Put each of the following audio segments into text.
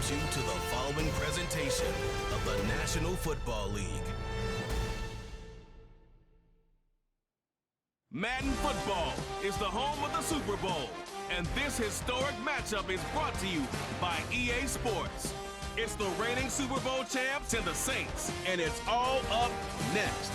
welcomes you to the following presentation of the National Football League. Madden Football is the home of the Super Bowl, and this historic matchup is brought to you by EA Sports. It's the reigning Super Bowl champs and the Saints, and it's all up next.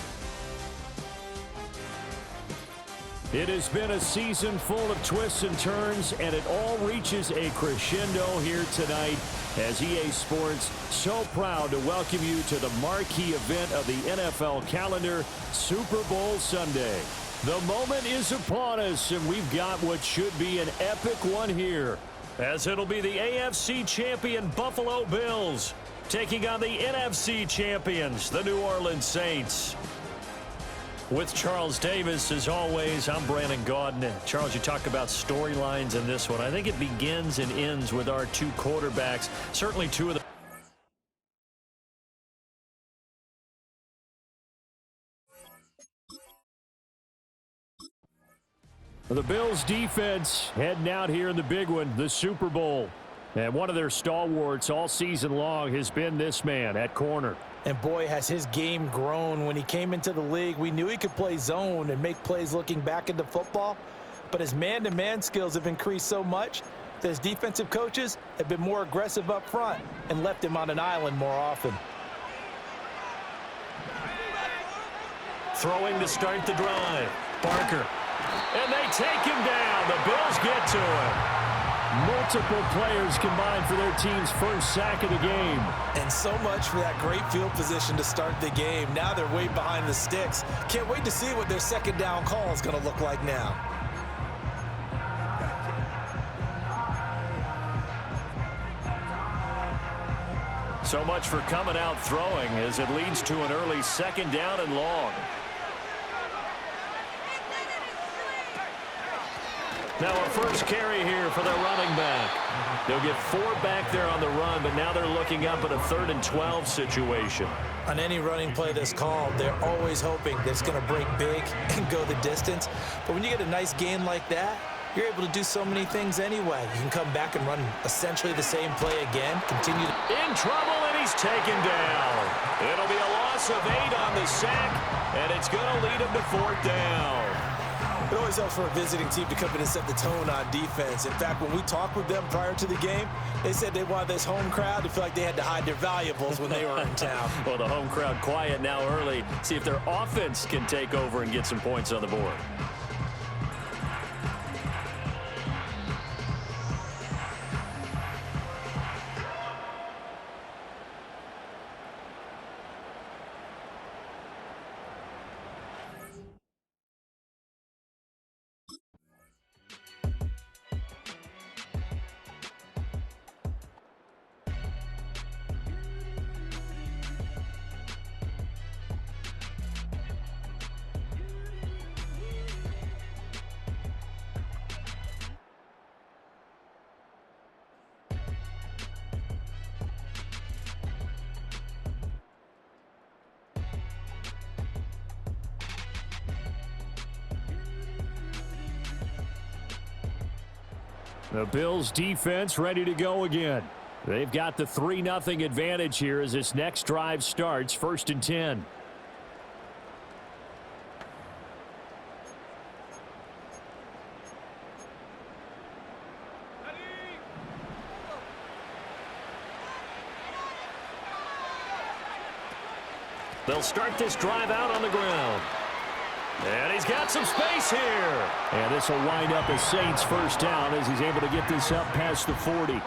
It has been a season full of twists and turns, and it all reaches a crescendo here tonight as EA Sports so proud to welcome you to the marquee event of the NFL calendar, Super Bowl Sunday. The moment is upon us, and we've got what should be an epic one here, as it'll be the AFC champion Buffalo Bills taking on the NFC champions, the New Orleans Saints. With Charles Davis, as always, I'm Brandon Gaudin. Charles, you talk about storylines in this one. I think it begins and ends with our two quarterbacks. Certainly two of the Bills defense heading out here in the big one, the Super Bowl. And one of their stalwarts all season long has been this man at corner. And boy, has his game grown. When he came into the league, we knew he could play zone and make plays looking back into football. But his man-to-man skills have increased so much that his defensive coaches have been more aggressive up front and left him on an island more often. Throwing to start the drive. Barker. And they take him down. The Bills get to him. Multiple players combined for their team's first sack of the game. And so much for that great field position to start the game. Now they're way behind the sticks. Can't wait to see what their second down call is going to look like now. So much for coming out throwing as it leads to an early second down and long. Now a first carry here for their running back. They'll get 4 back there on the run, but now they're looking up at a 3rd and 12 situation. On any running play that's called, they're always hoping that it's going to break big and go the distance. But when you get a nice gain like that, you're able to do so many things anyway. You can come back and run essentially the same play again. Continue. In trouble, and he's taken down. It'll be a loss of 8 on the sack, and it's going to lead him to 4th down. It always helps for a visiting team to come in and set the tone on defense. In fact, when we talked with them prior to the game, they said they wanted this home crowd to feel like they had to hide their valuables when they were in town. Well, the home crowd quiet now early. See if their offense can take over and get some points on the board. The Bills defense ready to go again. They've got the 3-0 advantage here as this next drive starts, 1st and 10. They'll start this drive out on the ground. And he's got some space here. And this will wind up as Saints first down as he's able to get this up past the 40.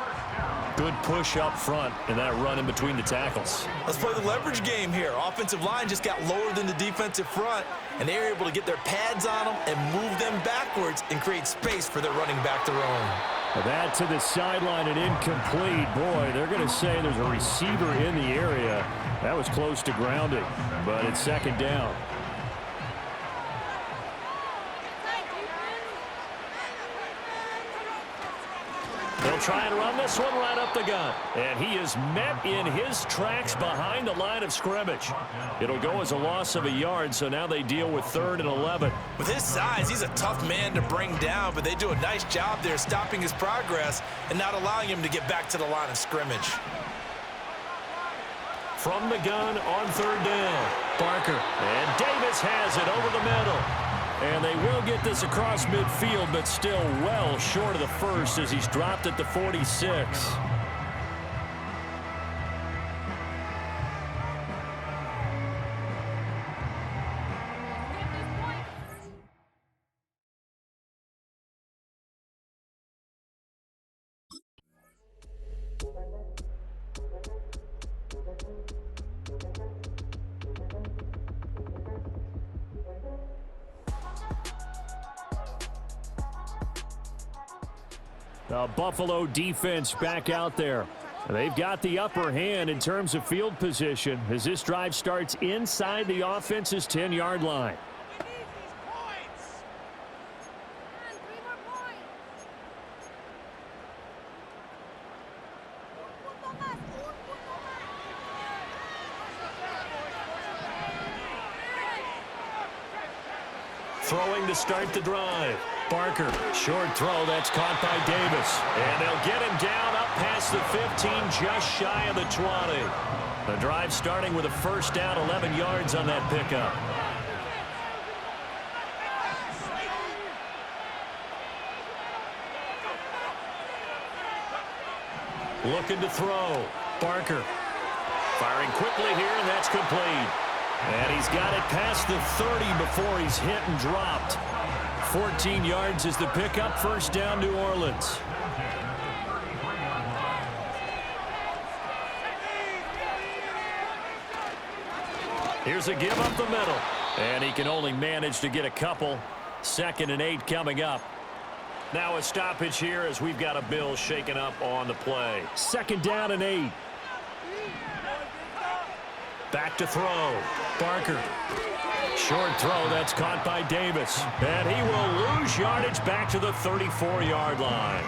Good push up front and that run in between the tackles. Let's play the leverage game here. Offensive line just got lower than the defensive front, and they were able to get their pads on them and move them backwards and create space for their running back to roam. That to the sideline and incomplete. Boy, they're going to say there's a receiver in the area. That was close to grounding, but it's second down. They'll try and run this one right up the gut. And he is met in his tracks behind the line of scrimmage. It'll go as a loss of a yard, so now they deal with 3rd and 11. With his size, he's a tough man to bring down, but they do a nice job there stopping his progress and not allowing him to get back to the line of scrimmage. From the gun on 3rd down, Barker. And Davis has it over the middle. And they will get this across midfield, but still well short of the first as he's dropped at the 46. The Buffalo defense back out there. They've got the upper hand in terms of field position as this drive starts inside the offense's 10-yard line. Throwing to start the drive. Barker, short throw, that's caught by Davis. And they'll get him down up past the 15, just shy of the 20. The drive starting with a first down, 11 yards on that pickup. Looking to throw. Barker firing quickly here, and that's complete. And he's got it past the 30 before he's hit and dropped. 14 yards is the pickup, first down, New Orleans. Here's a give up the middle. And he can only manage to get a couple. 2nd and 8 coming up. Now a stoppage here as we've got a Bills shaken up on the play. 2nd down and 8. Back to throw. Barker. Short throw, that's caught by Davis. And he will lose yardage back to the 34-yard line.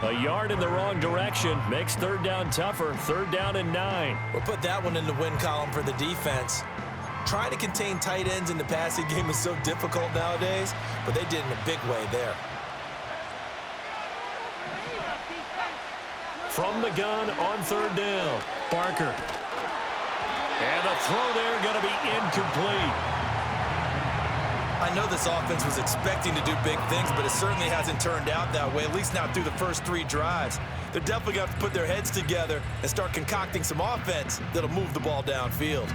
A yard in the wrong direction makes 3rd down tougher. 3rd down and 9. We'll put that one in the win column for the defense. Trying to contain tight ends in the passing game is so difficult nowadays, but they did in a big way there. From the gun on 3rd down, Barker. And the throw there going to be incomplete. I know this offense was expecting to do big things, but it certainly hasn't turned out that way, at least not through the first 3 drives. They're definitely going to have to put their heads together and start concocting some offense that'll move the ball downfield.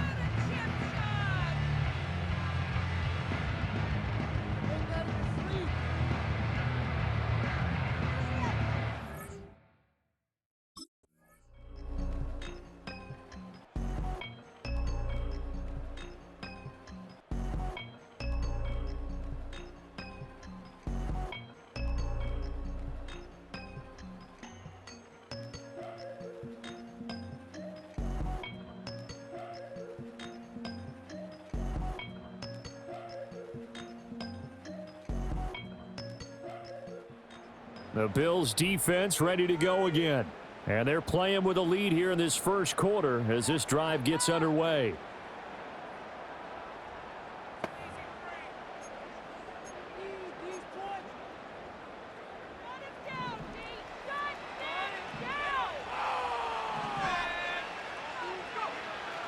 The Bills defense ready to go again. And they're playing with a lead here in this first quarter as this drive gets underway.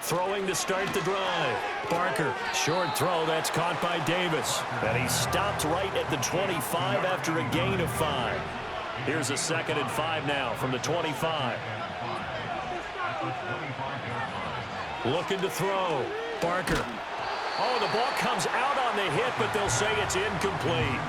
Throwing to start the drive. Barker, short throw, that's caught by Davis. And he stopped right at the 25 after a gain of 5. Here's a 2nd and 5 now from the 25. Looking to throw. Barker. Oh, the ball comes out on the hit, but they'll say it's incomplete.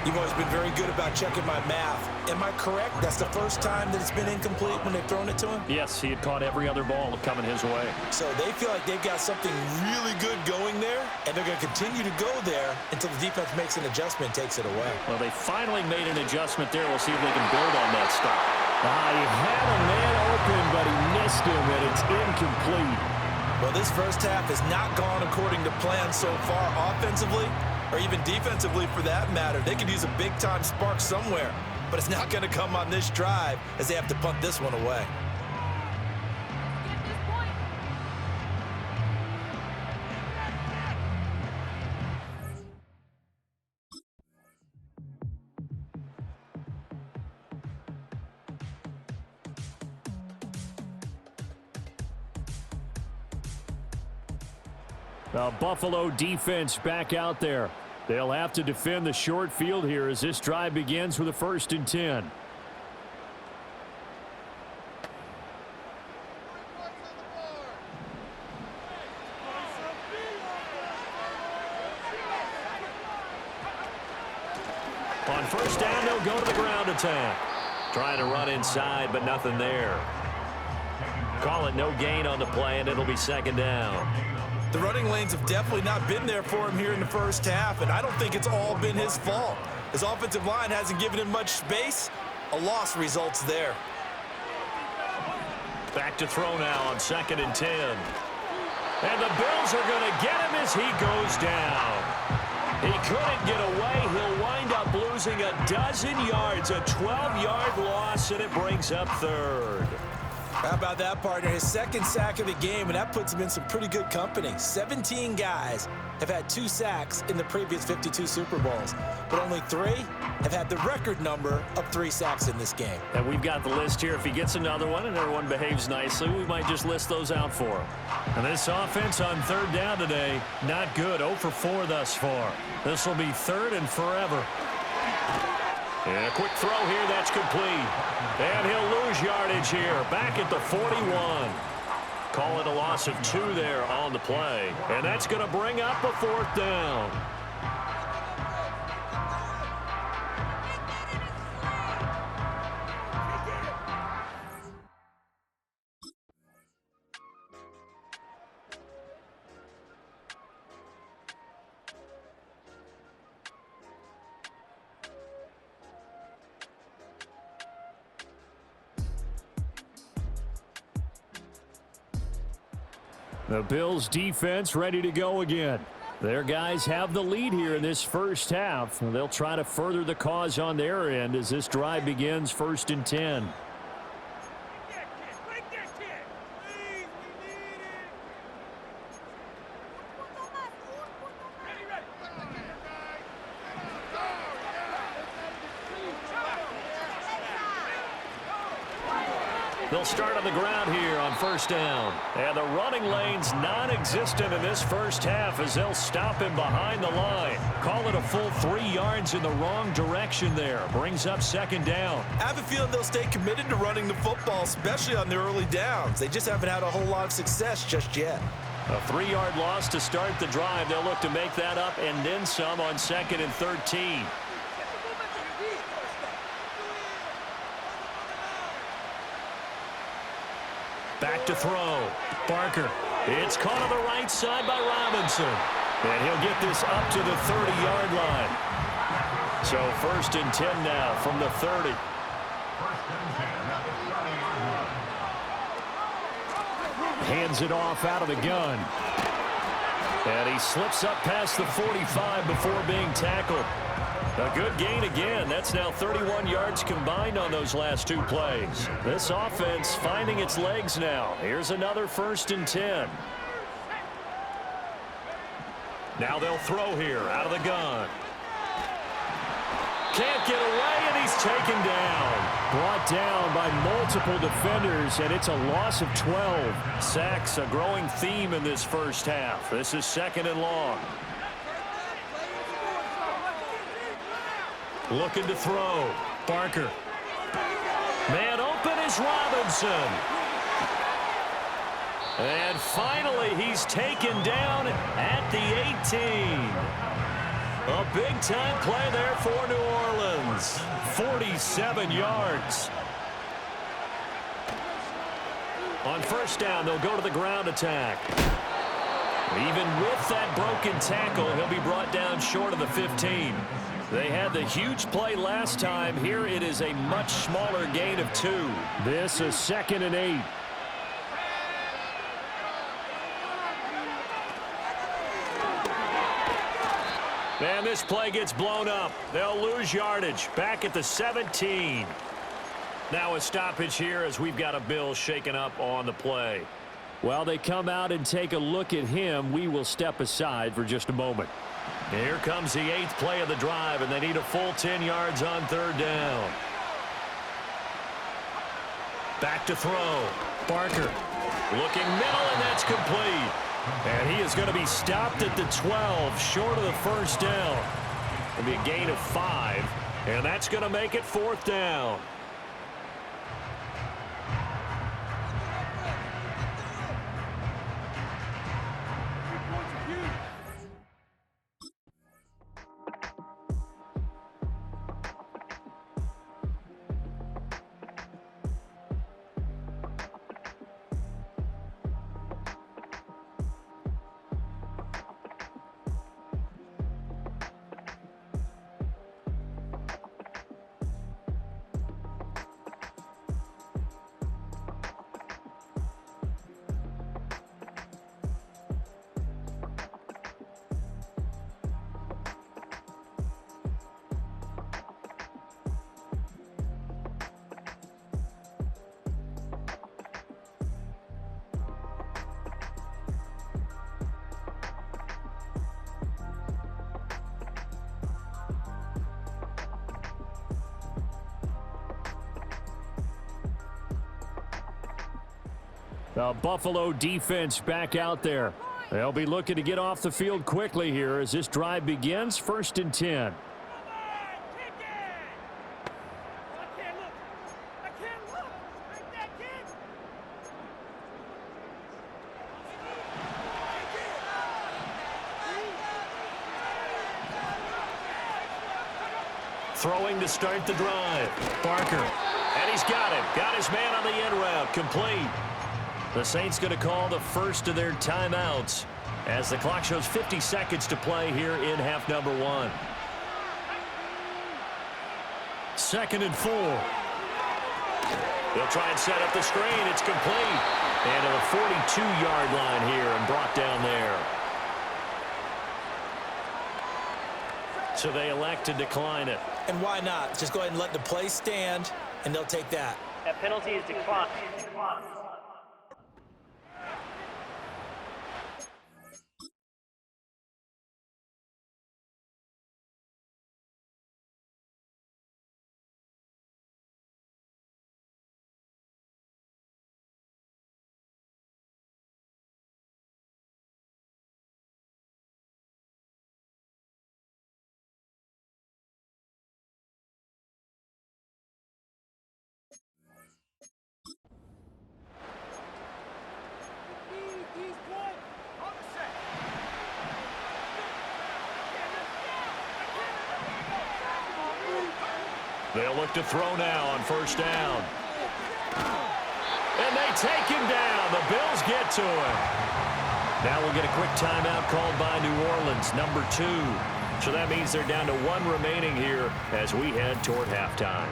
You've always been very good about checking my math. Am I correct? That's the first time that it's been incomplete when they've thrown it to him? Yes, he had caught every other ball coming his way. So they feel like they've got something really good going there, and they're going to continue to go there until the defense makes an adjustment, takes it away. Well, they finally made an adjustment there. We'll see if they can build on that stop. He had a man open, but he missed him, and it's incomplete. Well, this first half has not gone according to plan so far offensively, or even defensively for that matter. They could use a big-time spark somewhere. but it's not going to come on this drive as they have to punt this one away. The Buffalo defense back out there. They'll have to defend the short field here as this drive begins with a 1st and 10. On 1st down, they'll go to the ground attack. Trying to run inside, but nothing there. Call it no gain on the play, and it'll be 2nd down. The running lanes have definitely not been there for him here in the first half, and I don't think it's all been his fault. His offensive line hasn't given him much space. A loss results there. Back to throw now on 2nd and 10. And the Bills are going to get him as he goes down. He couldn't get away. He'll wind up losing a dozen yards, a 12-yard loss, and it brings up 3rd. How about that, partner? His 2nd sack of the game, and that puts him in some pretty good company. 17 guys have had 2 sacks in the previous 52 Super Bowls, but only 3 have had the record number of 3 sacks in this game. And we've got the list here. If he gets another one and everyone behaves nicely, we might just list those out for him. And this offense on 3rd down today, not good. 0 for 4 thus far. This will be 3rd and forever. And a quick throw here, that's complete. And he'll lose yardage here, back at the 41. Call it a loss of 2 there on the play. And that's going to bring up a 4th down. The Bills defense ready to go again. Their guys have the lead here in this first half. They'll try to further the cause on their end as this drive begins 1st and 10. They'll start on the ground here on 1st down. And the running lane's non-existent in this first half as they'll stop him behind the line. Call it a full 3 yards in the wrong direction there. Brings up 2nd down. I have a feeling they'll stay committed to running the football, especially on their early downs. They just haven't had a whole lot of success just yet. A 3-yard loss to start the drive. They'll look to make that up and then some on 2nd and 13. Back to throw. Barker. It's caught on the right side by Robinson. And he'll get this up to the 30-yard line. So 1st and 10 now from the 30. Hands it off out of the gun. And he slips up past the 45 before being tackled. A good gain again. That's now 31 yards combined on those last 2 plays. This offense finding its legs now. Here's another 1st and 10. Now they'll throw here out of the gun. Can't get away, and he's taken down. Brought down by multiple defenders, and it's a loss of 12. Sacks, a growing theme in this first half. This is 2nd and long. Looking to throw. Barker. Man open is Robinson. And finally, he's taken down at the 18. A big-time play there for New Orleans. 47 yards. On 1st down, they'll go to the ground attack. Even with that broken tackle, he'll be brought down short of the 15. They had the huge play last time. Here it is a much smaller gain of 2. This is 2nd and 8. And this play gets blown up. They'll lose yardage. Back at the 17. Now a stoppage here as we've got a Bill shaken up on the play. While they come out and take a look at him, we will step aside for just a moment. Here comes the 8th play of the drive, and they need a full 10 yards on 3rd down. Back to throw. Barker looking middle, and that's complete. And he is going to be stopped at the 12, short of the 1st down. It'll be a gain of 5, and that's going to make it 4th down. The Buffalo defense back out there. They'll be looking to get off the field quickly here as this drive begins. 1st and 10. Throwing to start the drive. Barker. And he's got him. Got his man on the end route. Complete. The Saints going to call the first of their timeouts as the clock shows 50 seconds to play here in half number 1. 2nd and 4. They'll try and set up the screen. It's complete. And to the 42-yard line here and brought down there. So they elect to decline it. And why not? Just go ahead and let the play stand, and they'll take that. That penalty is declined. They'll look to throw now on 1st down. And they take him down. The Bills get to him. Now we'll get a quick timeout called by New Orleans, number 2. So that means they're down to 1 remaining here as we head toward halftime.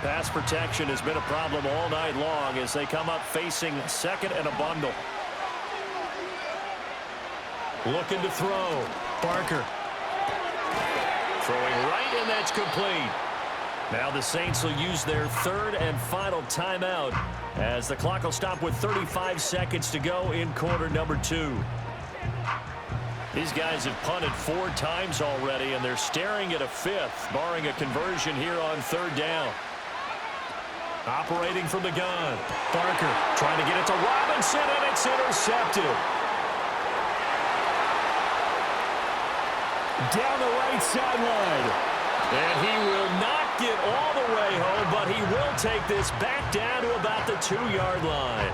Pass protection has been a problem all night long as they come up facing 2nd and a bundle. Looking to throw. Barker. Throwing right, and that's complete. Now the Saints will use their 3rd and final timeout as the clock will stop with 35 seconds to go in quarter number 2. These guys have punted 4 times already, and they're staring at a 5th, barring a conversion here on 3rd down. Operating from the gun. Barker trying to get it to Robinson, and it's intercepted. Down the right sideline. And he will not get all the way home, but he will take this back down to about the 2-yard line.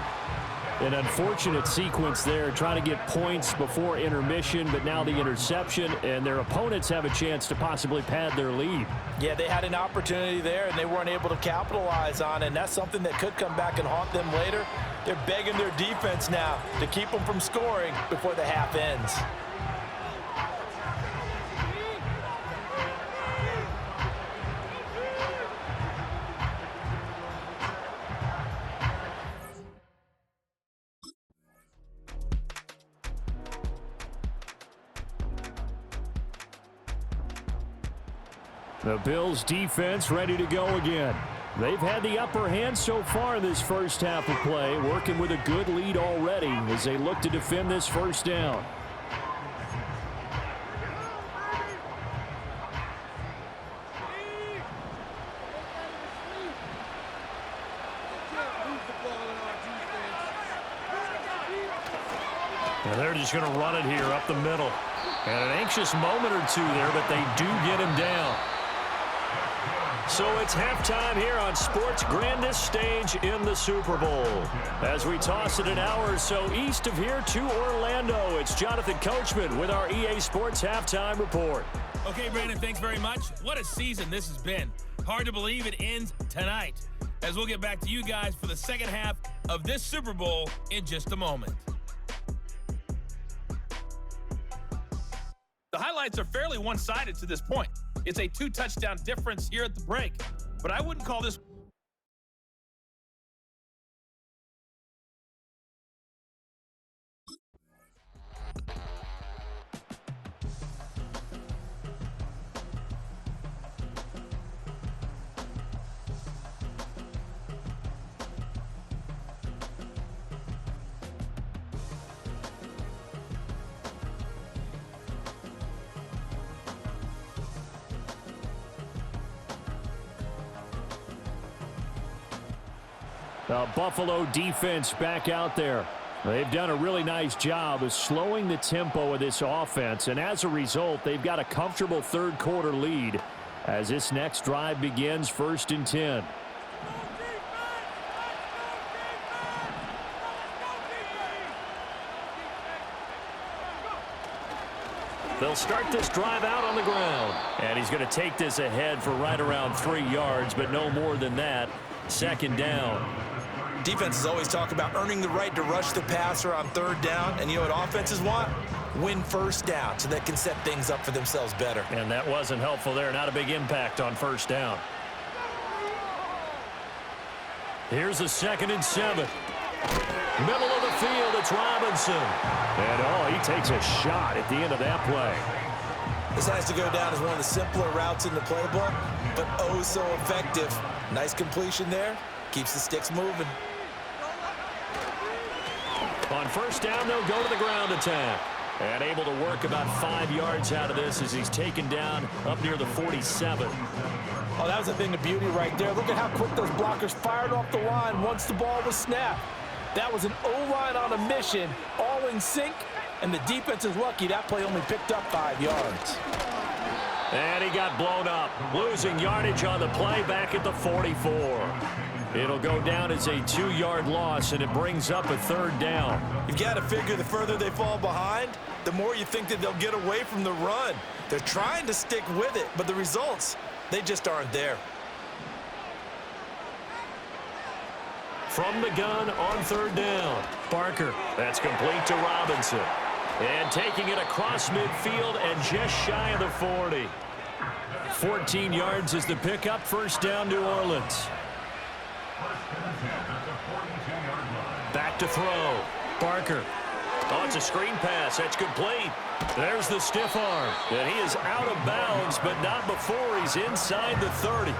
An unfortunate sequence there, trying to get points before intermission, but now the interception, and their opponents have a chance to possibly pad their lead. Yeah, they had an opportunity there, and they weren't able to capitalize on it, and that's something that could come back and haunt them later. They're begging their defense now to keep them from scoring before the half ends. The Bills defense ready to go again. They've had the upper hand so far in this first half of play, working with a good lead already as they look to defend this first down. And they're just going to run it here up the middle. And an anxious moment or two there, but they do get him down. So it's halftime here on sports' grandest stage in the Super Bowl. As we toss it an hour or so east of here to Orlando, it's Jonathan Coachman with our EA Sports Halftime Report. Okay, Brandon, thanks very much. What a season this has been. Hard to believe it ends tonight, as we'll get back to you guys for the second half of this Super Bowl in just a moment. The highlights are fairly one-sided to this point. It's a 2-touchdown difference here at the break, but I wouldn't call this. The Buffalo defense back out there. They've done a really nice job of slowing the tempo of this offense, and as a result, they've got a comfortable third quarter lead as this next drive begins, 1st and 10. They'll start this drive out on the ground, and he's going to take this ahead for right around 3 yards, but no more than that. 2nd down. Defenses always talk about earning the right to rush the passer on 3rd down, and you know what offenses want? Win 1st down so they can set things up for themselves better. And that wasn't helpful there. Not a big impact on 1st down. Here's a 2nd and 7. Middle of the field, it's Robinson. And he takes a shot at the end of that play. This has to go down as one of the simpler routes in the playbook, but oh so effective. Nice completion there. Keeps the sticks moving. On 1st down, they'll go to the ground attack. And able to work about 5 yards out of this as he's taken down up near the 47. Oh, that was a thing of beauty right there. Look at how quick those blockers fired off the line once the ball was snapped. That was an O-line on a mission, all in sync, and the defense is lucky that play only picked up 5 yards. And he got blown up, losing yardage on the play back at the 44. It'll go down as a 2-yard loss, and it brings up a 3rd down. You've got to figure the further they fall behind, the more you think that they'll get away from the run. They're trying to stick with it, but the results, they just aren't there. From the gun on 3rd down. Parker, that's complete to Robinson. And taking it across midfield and just shy of the 40. 14 yards is the pickup, 1st down, New Orleans. Back to throw. Parker. Oh, it's a screen pass. That's complete. There's the stiff arm. And he is out of bounds, but not before he's inside the 30.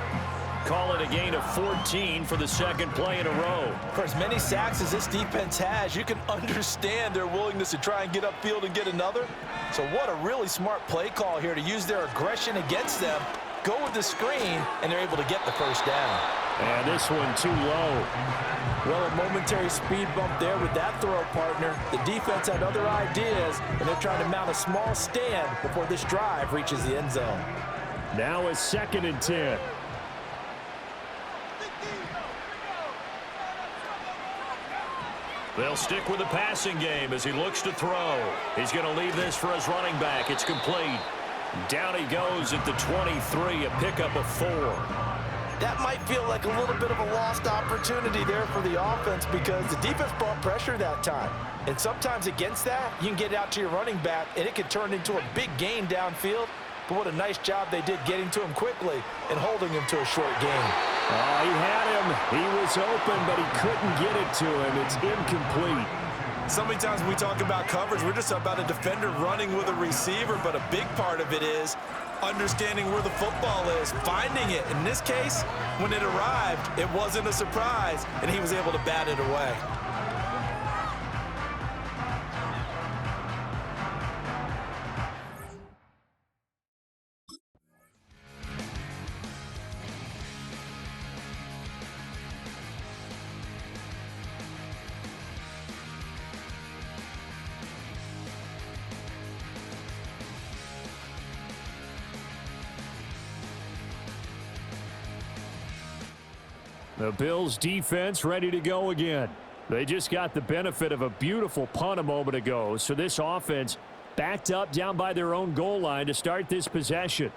Call it a gain of 14 for the 2nd play in a row. For as many sacks as this defense has, you can understand their willingness to try and get upfield and get another. So what a really smart play call here to use their aggression against them, go with the screen, and they're able to get the 1st down. And this one too low. Well, a momentary speed bump there with that throw, partner. The defense had other ideas, and they're trying to mount a small stand before this drive reaches the end zone. Now a 2nd and 10. They'll stick with the passing game as he looks to throw. He's going to leave this for his running back. It's complete. Down he goes at the 23, a pickup of 4. that might feel like a little bit of a lost opportunity there for the offense because the defense brought pressure that time. And sometimes against that, you can get out to your running back, and it can turn into a big gain downfield. But what a nice job they did getting to him quickly and holding him to a short gain. Oh, he had him. He was open, but he couldn't get it to him. It's incomplete. So many times when we talk about coverage, we're just about a defender running with a receiver, but a big part of it is understanding where the football is, finding it. In this case, when it arrived, it wasn't a surprise, and he was able to bat it away. The Bills defense ready to go again. They just got the benefit of a beautiful punt a moment ago, so this offense backed up down by their own goal line to start this possession.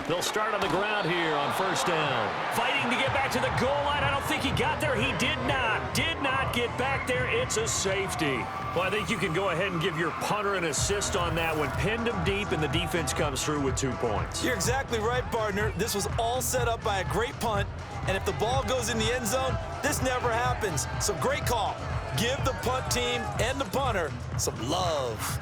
They'll start on the ground here on first down. Fighting to get back to the goal line. I don't think he got there. He did not. Did not get back there. It's a safety. Well, I think you can go ahead and give your punter an assist on that one. Pinned him deep, and the defense comes through with 2 points. You're exactly right, partner. This was all set up by a great punt, and if the ball goes in the end zone, this never happens. So great call. Give the punt team and the punter some love.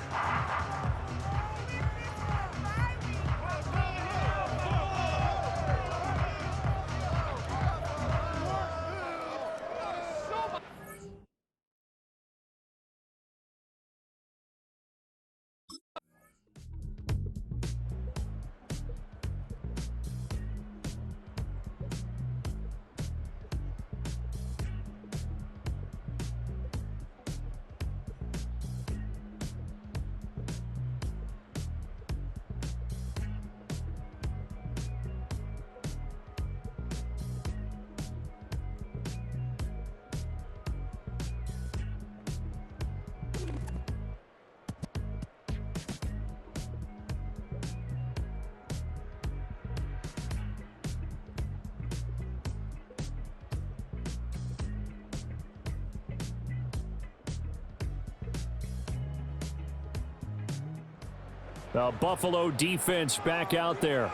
The Buffalo defense back out there.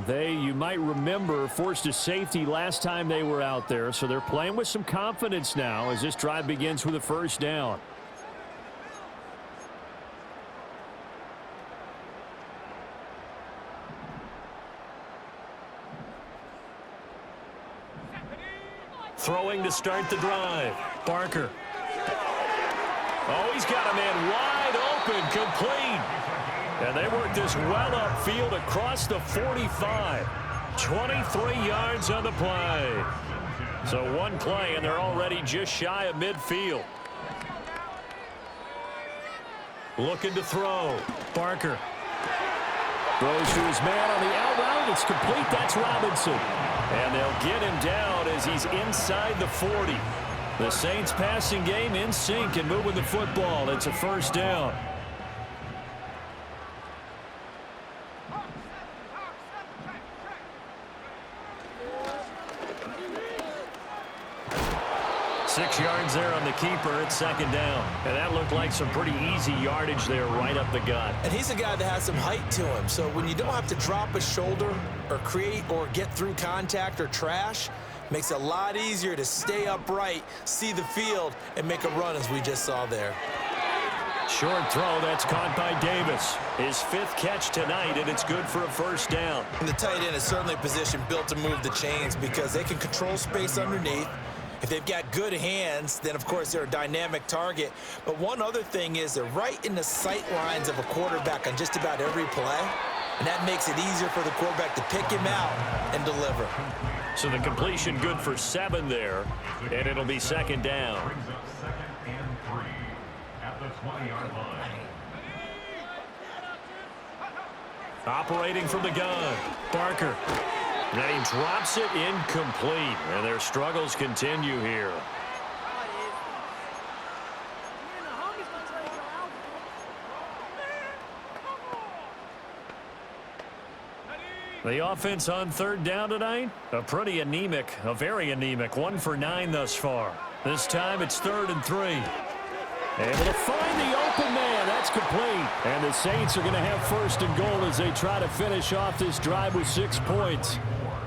They, you might remember, forced a safety last time they were out there, so they're playing with some confidence now as this drive begins with a first down. Throwing to start the drive. Barker. Oh, he's got a man wide open, complete. And they work this well upfield across the 45. 23 yards on the play. So one play, and they're already just shy of midfield. Looking to throw. Barker. Throws to his man on the out route. It's complete. That's Robinson. And they'll get him down as he's inside the 40. The Saints passing game in sync and moving the football. It's a first down. Six yards there on the keeper. It's second down. And that looked like some pretty easy yardage there right up the gut. And he's a guy that has some height to him. So when you don't have to drop a shoulder or create or get through contact or trash, makes it a lot easier to stay upright, see the field, and make a run as we just saw there. Short throw. That's caught by Davis. His 5th catch tonight, and it's good for a first down. And the tight end is certainly a position built to move the chains because they can control space underneath. If they've got good hands, then, of course, they're a dynamic target. But one other thing is they're right in the sight lines of a quarterback on just about every play, and that makes it easier for the quarterback to pick him out and deliver. So the completion good for 7 there, and it'll be second down. Operating from the gun, Barker. And he drops it incomplete, and their struggles continue here. The offense on third down tonight, a very anemic, 1 for 9 thus far. This time it's 3rd and 3. Able to find the open man. That's complete. And the Saints are going to have 1st and goal as they try to finish off this drive with 6 points.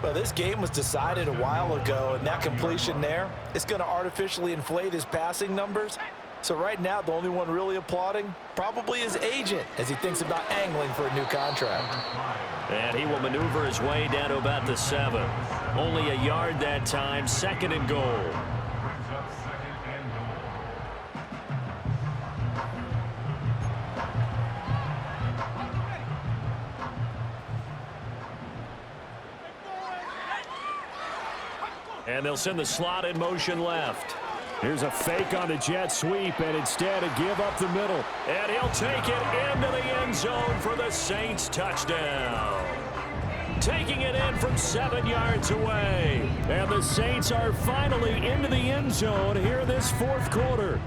Well, this game was decided a while ago, and that completion there is going to artificially inflate his passing numbers. So right now, the only one really applauding probably his agent as he thinks about angling for a new contract. And he will maneuver his way down to about the 7. Only a yard that time, 2nd and goal. And they'll send the slot in motion left. Here's a fake on the jet sweep, and instead a give up the middle. And he'll take it into the end zone for the Saints touchdown. Taking it in from 7 yards away. And the Saints are finally into the end zone here in this 4th quarter.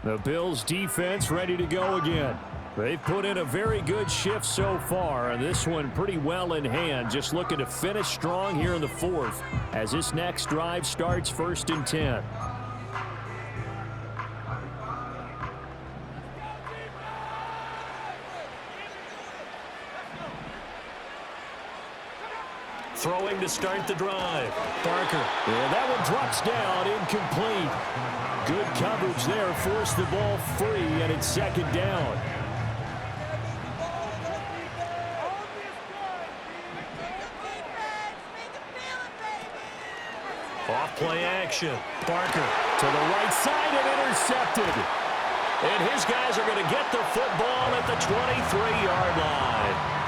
The Bills defense ready to go again. They've put in a very good shift so far, and this one pretty well in hand. Just looking to finish strong here in the 4th as this next drive starts 1st and 10. Throwing to start the drive. Parker. And that one drops down, incomplete. Good coverage there, forced the ball free, and it's 2nd down. Off play action. Parker to the right side and intercepted. And his guys are going to get the football at the 23-yard line.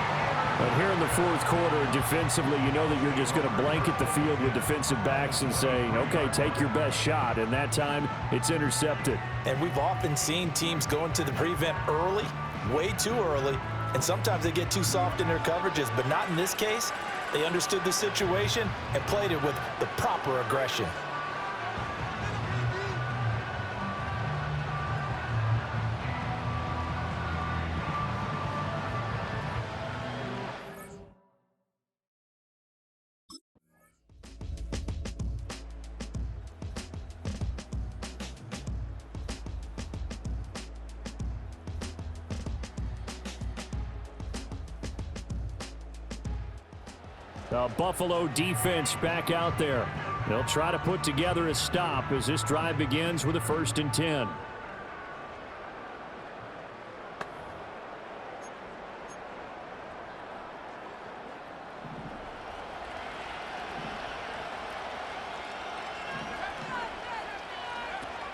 But here in the 4th quarter, defensively, you know that you're just going to blanket the field with defensive backs and say, okay, take your best shot. And that time, it's intercepted. And we've often seen teams go into the prevent early, way too early, and sometimes they get too soft in their coverages. But not in this case. They understood the situation and played it with the proper aggression. The Buffalo defense back out there. They'll try to put together a stop as this drive begins with a 1st and 10.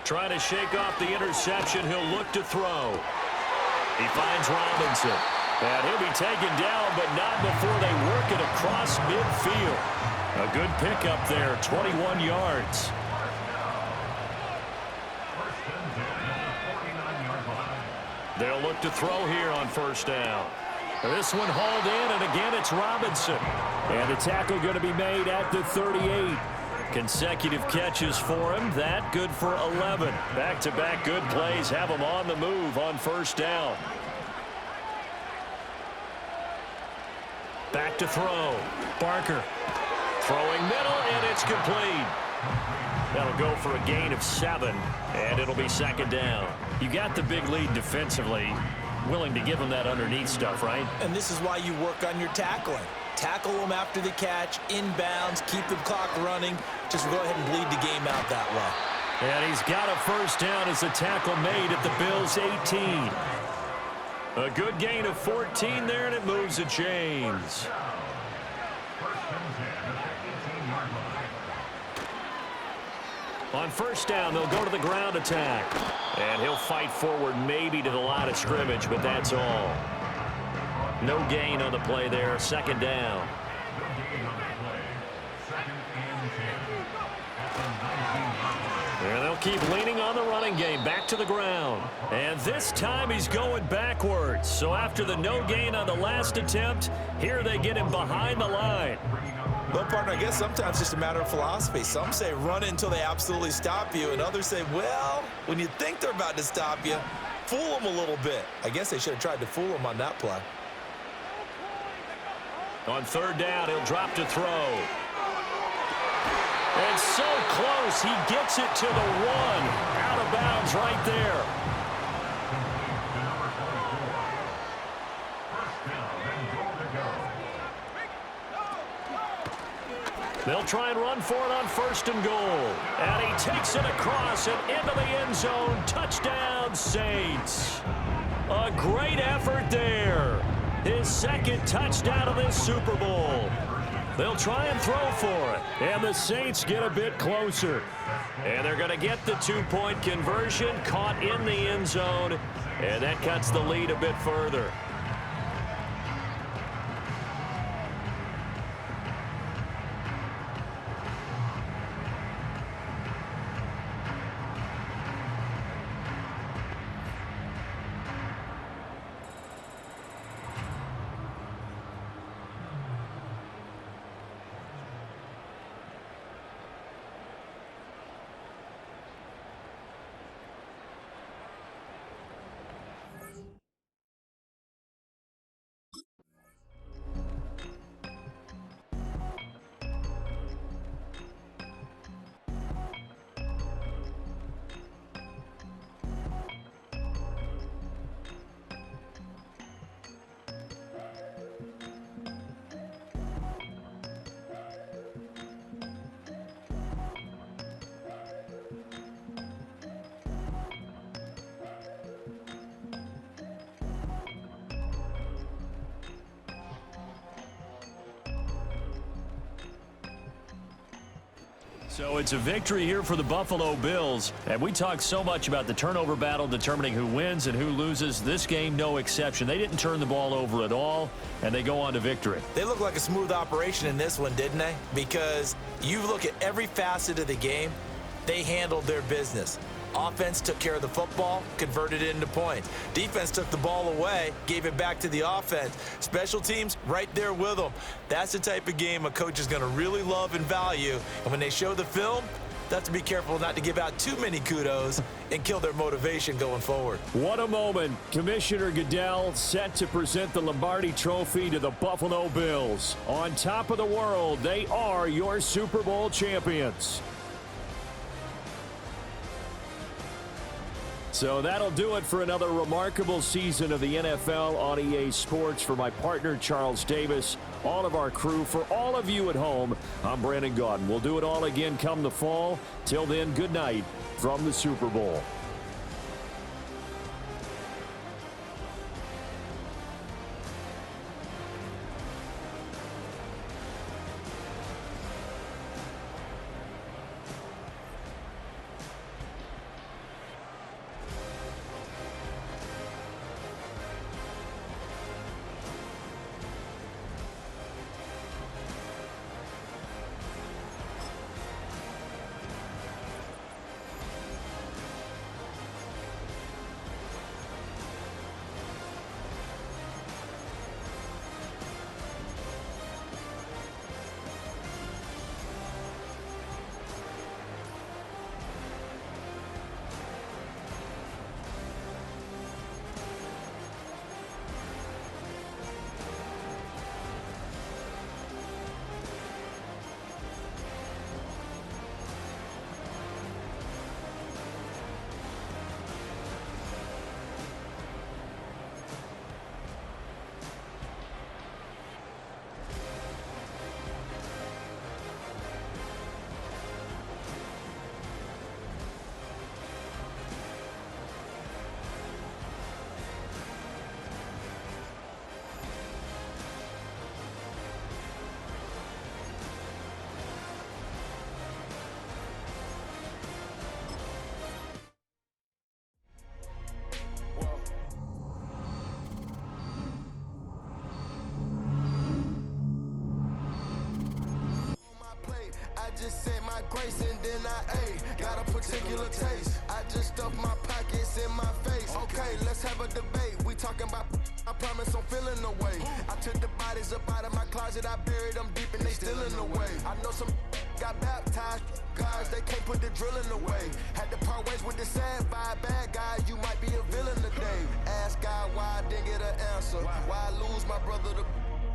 Trying to shake off the interception. He'll look to throw. He finds Robinson. And he'll be taken down, but not before they work it across midfield. A good pickup there, 21 yards. They'll look to throw here on 1st down. This one hauled in, and again it's Robinson. And the tackle going to be made at the 38. Consecutive catches for him. That good for 11. Back-to-back good plays have him on the move on 1st down. Back to throw. Barker throwing middle, and it's complete. That'll go for a gain of 7, and it'll be 2nd down. You got the big lead defensively. Willing to give them that underneath stuff, right? And this is why you work on your tackling. Tackle them after the catch, inbounds, keep the clock running. Just go ahead and bleed the game out that way. And he's got a 1st down as the tackle made at the Bills' 18. A good gain of 14 there, and it moves the chains. On first down, they'll go to the ground attack. And he'll fight forward maybe to the line of scrimmage, but that's all. No gain on the play there. Second down. And they'll keep leaning on the running game. Back to the ground. And this time he's going backwards. So after the no gain on the last attempt, here they get him behind the line. Well, partner, I guess sometimes it's just a matter of philosophy. Some say run until they absolutely stop you, and others say, well, when you think they're about to stop you, fool them a little bit. I guess they should have tried to fool them on that play. On third down, he'll drop to throw. And so close, he gets it to the 1. Out of bounds right there. They'll try and run for it on first and goal. And he takes it across and into the end zone. Touchdown, Saints. A great effort there. His second touchdown of this Super Bowl. They'll try and throw for it. And the Saints get a bit closer. And they're going to get the 2-point conversion, caught in the end zone. And that cuts the lead a bit further. So it's a victory here for the Buffalo Bills. And we talk so much about the turnover battle determining who wins and who loses. This game, no exception. They didn't turn the ball over at all, and they go on to victory. They look like a smooth operation in this one, didn't they? Because you look at every facet of the game, they handled their business. Offense took care of the football, converted it into points. Defense took the ball away, gave it back to the offense. Special teams right there with them. That's the type of game a coach is going to really love and value. And when they show the film, they have to be careful not to give out too many kudos and kill their motivation going forward. What a moment. Commissioner Goodell set to present the Lombardi Trophy to the Buffalo Bills. On top of the world, they are your Super Bowl champions. So that'll do it for another remarkable season of the NFL on EA Sports. For my partner, Charles Davis, all of our crew, for all of you at home, I'm Brandon Gaudin. We'll do it all again come the fall. Till then, good night from the Super Bowl. grace and then got a particular taste. I just stuff my pockets in my face. Okay, let's have a debate. We talking about, I promise I'm feeling the way. I took the bodies up out of my closet, I buried them deep and they still in the way. I know some got baptized, guys, they can't put the drilling away. Had to part ways with the sad vibe, bad guy, you might be a villain today. Ask God why I didn't get an answer. Why I lose my brother to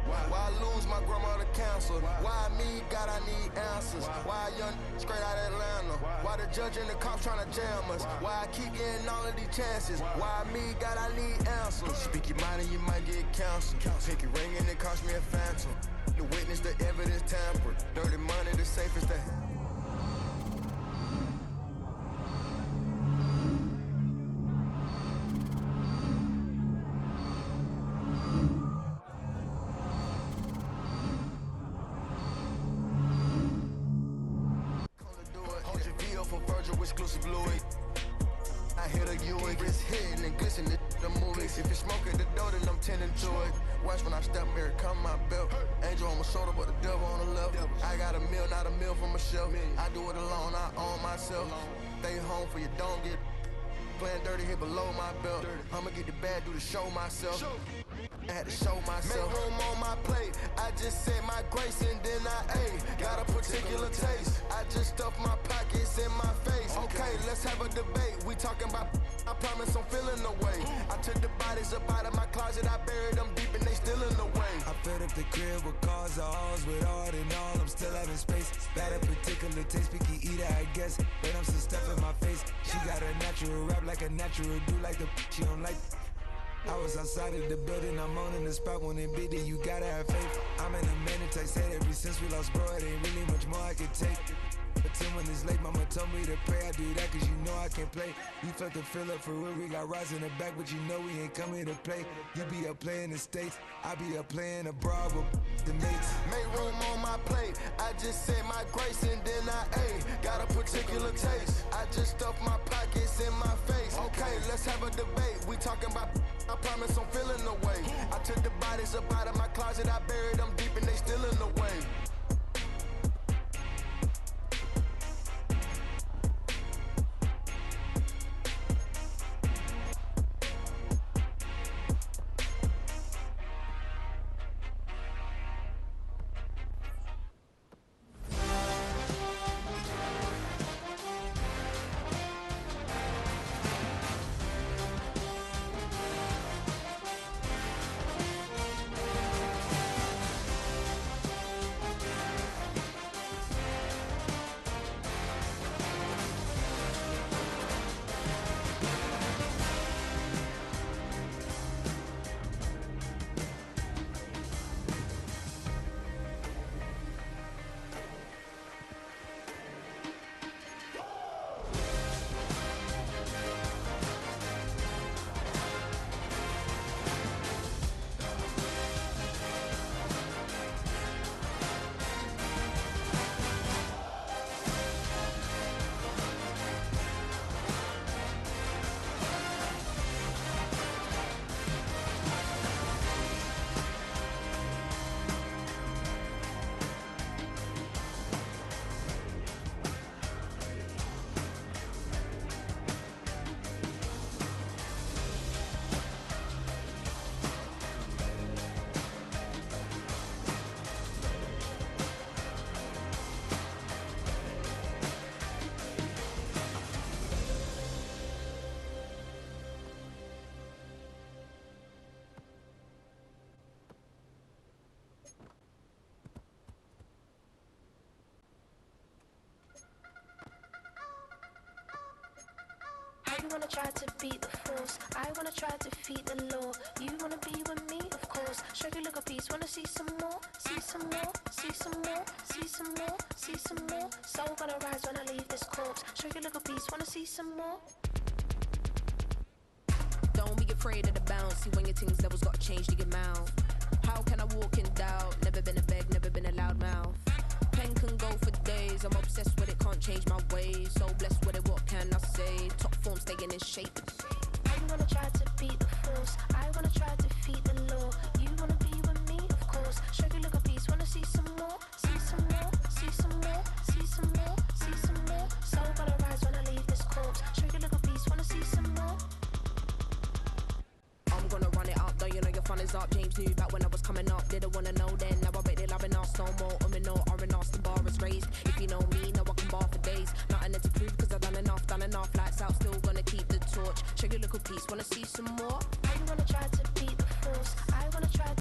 why I lose my grandma to cancer? Why me, God, I need answers. Why a young straight out of Atlanta? Why the judge and the cops trying to jam us? Why I keep getting all of these chances? Why me, God, I need answers. Speak your mind and you might get canceled. Pick your ring and it cost me a phantom. The witness, the evidence tampered. Dirty money, the safest thing. Exclusive Louis. I hit a Ewing, wrist hitting and glistening the movies. If you're smoking the dough, then I'm tending to it. Watch when I step here, come my belt. Angel on my shoulder, but the devil on the left. I got a meal, not a meal from a shelf. I do it alone, I own myself. Stay home for you, don't get playing dirty here below my belt. I'ma get the bad, do the show myself. I had to show myself. Make room on my plate. I just said my grace and then I got a particular taste. I just stuffed my pockets in my face. Okay, let's have a debate. We talking about, I promise I'm feeling the way. I took the bodies up out of my closet, I buried them deep and they still in the way. I filled up the crib with cars, halls with all in all. I'm still having space. Got a particular taste, picky eater, I guess. But I'm still stuff in my face. She got a natural rap like a natural do like the she don't like. I was outside of the building, I'm on in the spot when it big, then you gotta have faith. I'm in a minute, I said ever since we lost bro, it ain't really much more I can take. But 10 when it's late, mama told me to pray, I do that cause you know I can play. You felt the fill up for real, we got rise in the back, but you know we ain't coming to play. You be up playing the States, I be up playing abroad with the mates. Make room on my plate, I just said my grace and then I got a particular taste. I just stuffed my pockets in my face. Okay, let's have a debate. We talking about, I promise I'm feeling the way. I took the bodies up out of my closet, I buried them deep and they still in the way. You wanna try to beat the force, I wanna try to defeat the law. You wanna be with me, of course. Show you look a piece, wanna see some more, see some more, see some more, see some more, see some more. Soul gonna rise when I leave this corpse. Show you look a piece, wanna see some more. Don't be afraid of the bounce. See when your things levels gotta change to your mouth. How can I walk in doubt? Never been a beg, never been a loud mouth. Pen can go for days. I'm obsessed with it, can't change my ways. So blessed with it, what can I say? Top form staying in shape. You wanna try to beat the force, I wanna try to defeat the law. You wanna be with me, of course. Show you look a piece, wanna see some more, see some more, see some more, see some more, see some more. runners up. James knew back when I was coming up. Didn't wanna know then. Now I bet they loving us no more. No R&R's, the bar is raised. If you know me, now I can bar for days. Nothing to prove cause I've done enough. Lights out, still gonna keep the torch. Check your little piece, wanna see some more? I wanna try to beat the force. I wanna try